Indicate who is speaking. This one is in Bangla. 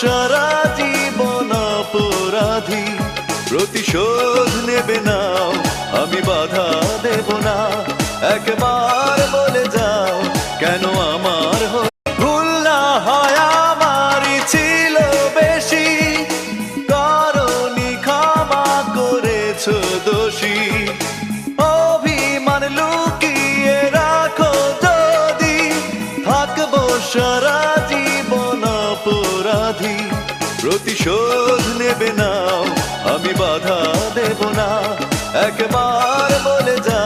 Speaker 1: সারা জীবন অপরাধী। প্রতিশোধ নেবে নাও, আমি বাধা দেব না। একবার বলে যাও কেন আমার ভুল না হয় আমারই ছিল বেশি। করনি ক্ষমা করেছ দোষী। অভিমান লুকিয়ে রাখো যদি, থাকবো সারা জীবন অপরাধী। প্রতিশোধ নেবে নাও, আমি বাধা দেব না। একবার বলে যাও